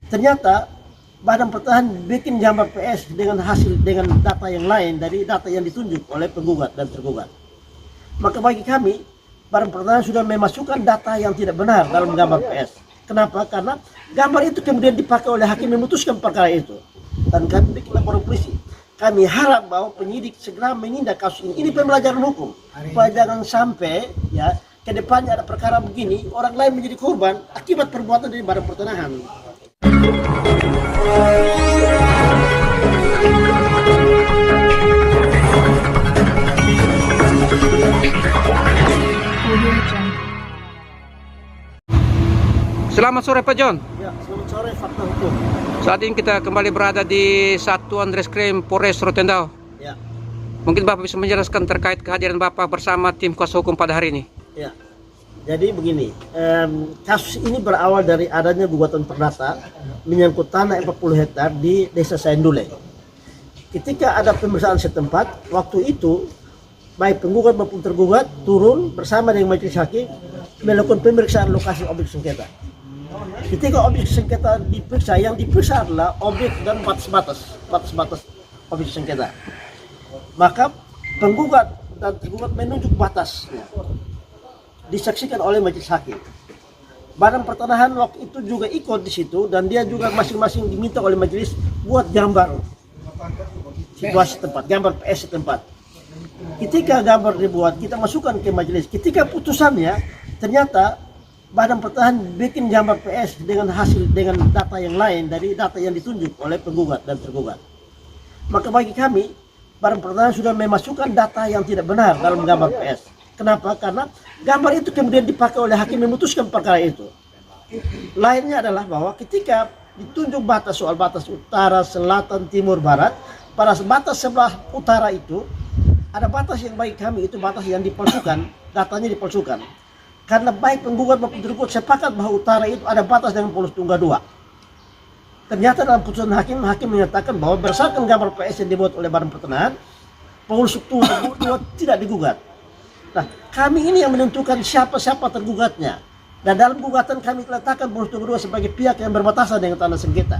Ternyata Badan Pertanahan bikin gambar PS dengan data yang lain dari data yang ditunjuk oleh penggugat dan tergugat. Maka bagi kami, Badan Pertanahan sudah memasukkan data yang tidak benar dalam gambar PS. Kenapa? Karena gambar itu kemudian dipakai oleh hakim memutuskan perkara itu. Dan kami bikin laporan polisi. Kami harap bahwa penyidik segera menindak kasus ini. Ini pembelajaran hukum. Supaya jangan sampai ya ke depannya ada perkara begini, orang lain menjadi korban akibat perbuatan dari Badan Pertanahan. Selamat sore Pak John. Ya, selamat sore Fakta Hukum. Saat ini kita kembali berada di Satuan Reskrim Polres Rotendao. Ya. Mungkin Bapak bisa menjelaskan terkait kehadiran Bapak bersama tim kuasa hukum pada hari ini. Ya. Jadi begini, kasus ini berawal dari adanya gugatan perdata menyangkut tanah 40 hektar di Desa Saendule. Ketika ada pemeriksaan setempat, waktu itu baik penggugat maupun tergugat turun bersama dengan majelis hakim melakukan pemeriksaan lokasi objek sengketa. Ketika objek sengketa diperiksa, yang diperiksa adalah objek dan batas-batas objek sengketa. Maka penggugat dan tergugat menunjuk batasnya, disaksikan oleh majelis hakim. Badan Pertanahan waktu itu juga ikut di situ dan dia juga masing-masing diminta oleh majelis buat gambar situasi tempat, gambar PS setempat. Ketika gambar dibuat, kita masukkan ke majelis. Ketika putusannya, ternyata Badan Pertanahan bikin gambar PS dengan data yang lain dari data yang ditunjuk oleh penggugat dan tergugat. Maka bagi kami, Badan Pertanahan sudah memasukkan data yang tidak benar dalam gambar PS. Kenapa? Karena gambar itu kemudian dipakai oleh hakim memutuskan perkara itu. Lainnya adalah bahwa ketika ditunjuk batas soal batas utara, selatan, timur, barat, pada batas sebelah utara itu ada batas yang bagi kami itu batas yang dipalsukan, datanya dipalsukan. Karena baik penggugat maupun tergugat sepakat bahwa utara itu ada batas dengan polus tunggal 2. Ternyata dalam putusan hakim menyatakan bahwa berdasarkan gambar PS yang dibuat oleh Badan Pertanahan, polus tunggal 2 tidak digugat. Nah, kami ini yang menentukan siapa tergugatnya. Dan dalam gugatan kami letakkan polus tunggal 2 sebagai pihak yang berbatasan dengan tanah sengketa.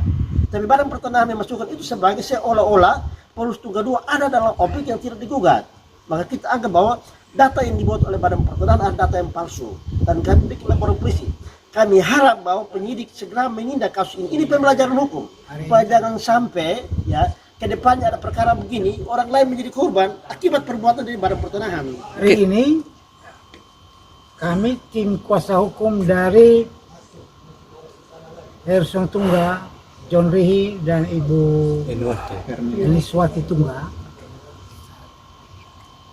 Tapi Badan Pertanahan memasukkan itu sebagai seolah-olah polus tunggal 2 ada dalam objek yang tidak digugat. Maka kita anggap bahwa data yang dibuat oleh Badan Pertanahan adalah data yang palsu. Dan kami bikin laporan polisi. Kami harap bahwa penyidik segera menindak kasus ini. Ini pembelajaran hukum. Supaya jangan sampai ya ke depannya ada perkara begini, orang lain menjadi korban akibat perbuatan dari Badan Pertanahan. Hari ini kami tim kuasa hukum dari Hersong Tungga, John Rihi dan Ibu Eniswati Tungga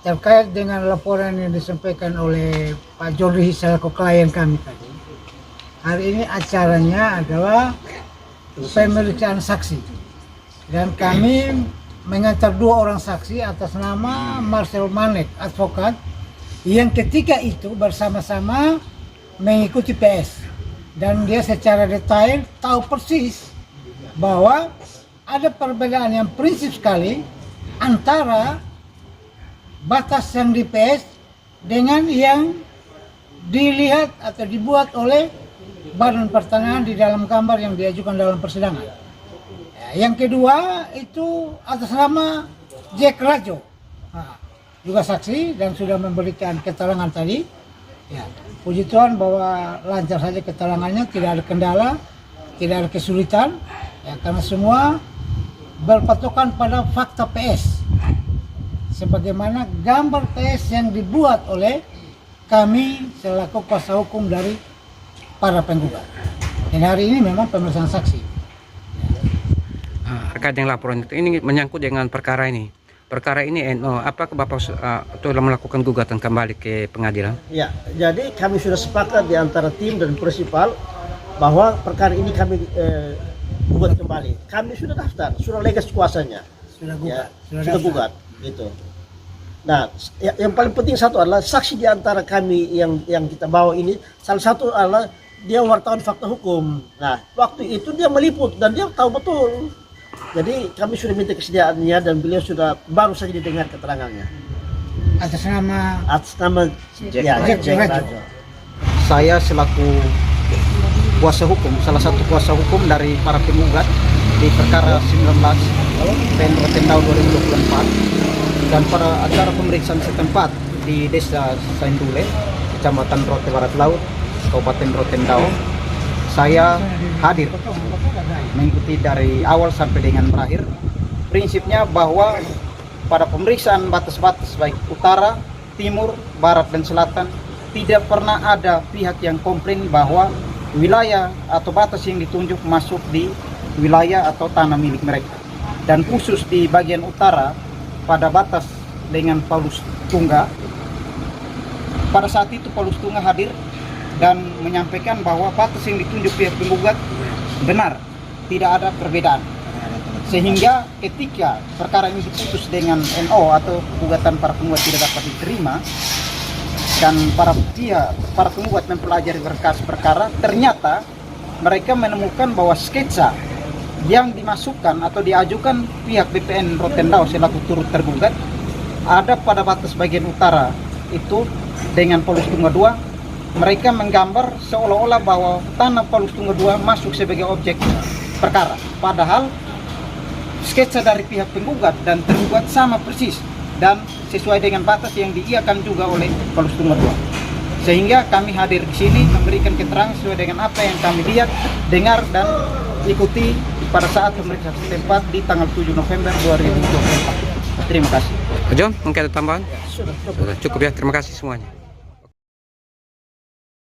terkait dengan laporan yang disampaikan oleh Pak John Rihi selaku klien kami tadi. Hari ini acaranya adalah pemeriksaan saksi dan kami mengantar 2 orang saksi atas nama Marcel Manek, advokat, yang ketika itu bersama-sama mengikuti PS dan dia secara detail tahu persis bahwa ada perbedaan yang prinsip sekali antara batas yang di PS dengan yang dilihat atau dibuat oleh Badan Pertanahan di dalam gambar yang diajukan dalam persidangan. Yang kedua itu atas nama Jack Rajo, juga saksi dan sudah memberikan keterangan tadi. Ya, puji Tuhan bahwa lancar saja keterangannya, tidak ada kendala, tidak ada kesulitan, ya, karena semua berpatokan pada fakta PS. Sebagaimana gambar PS yang dibuat oleh kami selaku kuasa hukum dari para penggugat. Dan hari ini memang pemeriksaan saksi. Terkait dengan laporan itu, ini menyangkut dengan perkara ini. Perkara ini, apakah Bapak telah melakukan gugatan kembali ke pengadilan? Ya, jadi kami sudah sepakat di antara tim dan prinsipal bahwa perkara ini kami gugat kembali. Kami sudah daftar, sudah legas kuasanya. Sudah gugat. Ya, sudah gugat, gitu. Nah, yang paling penting satu adalah saksi di antara kami yang kita bawa ini, salah satu adalah dia wartawan fakta hukum. Nah, waktu itu dia meliput dan dia tahu betul. Jadi kami sudah minta kesediaannya dan beliau sudah baru saja didengar keterangannya. Atas nama Jack Rajo. Saya selaku kuasa hukum, salah satu kuasa hukum dari para penggugat di perkara 19 PN Rotendao 2024, dan pada acara pemeriksaan setempat di Desa Saindule, Kecamatan Rote Barat Laut, Kabupaten Rotendao, saya hadir mengikuti dari awal sampai dengan berakhir. Prinsipnya bahwa pada pemeriksaan batas-batas baik utara, timur, barat, dan selatan tidak pernah ada pihak yang komplain bahwa wilayah atau batas yang ditunjuk masuk di wilayah atau tanah milik mereka. Dan khusus di bagian utara pada batas dengan Paulus Tungga, pada saat itu Paulus Tungga hadir dan menyampaikan bahwa batas yang ditunjuk pihak penggugat benar, tidak ada perbedaan. Sehingga ketika perkara ini diputus dengan NO atau gugatan para penggugat tidak dapat diterima, dan para penggugat mempelajari berkas perkara, ternyata mereka menemukan bahwa sketsa yang dimasukkan atau diajukan pihak BPN Rotendao selaku turut tergugat ada pada batas bagian utara itu dengan Paulus Tungga 2. Mereka menggambar seolah-olah bahwa tanah Paulus Tungga 2 masuk sebagai objek perkara, padahal sketsa dari pihak penggugat dan tergugat sama persis dan sesuai dengan batas yang diiakan juga oleh Paulus Tungga 2. Sehingga kami hadir di sini memberikan keterangan sesuai dengan apa yang kami lihat, dengar, dan ikuti pada saat pemeriksaan setempat di tanggal 7 November 2024. Terima kasih. John, mungkin ada tambahan? Sudah. Sudah cukup ya, terima kasih semuanya.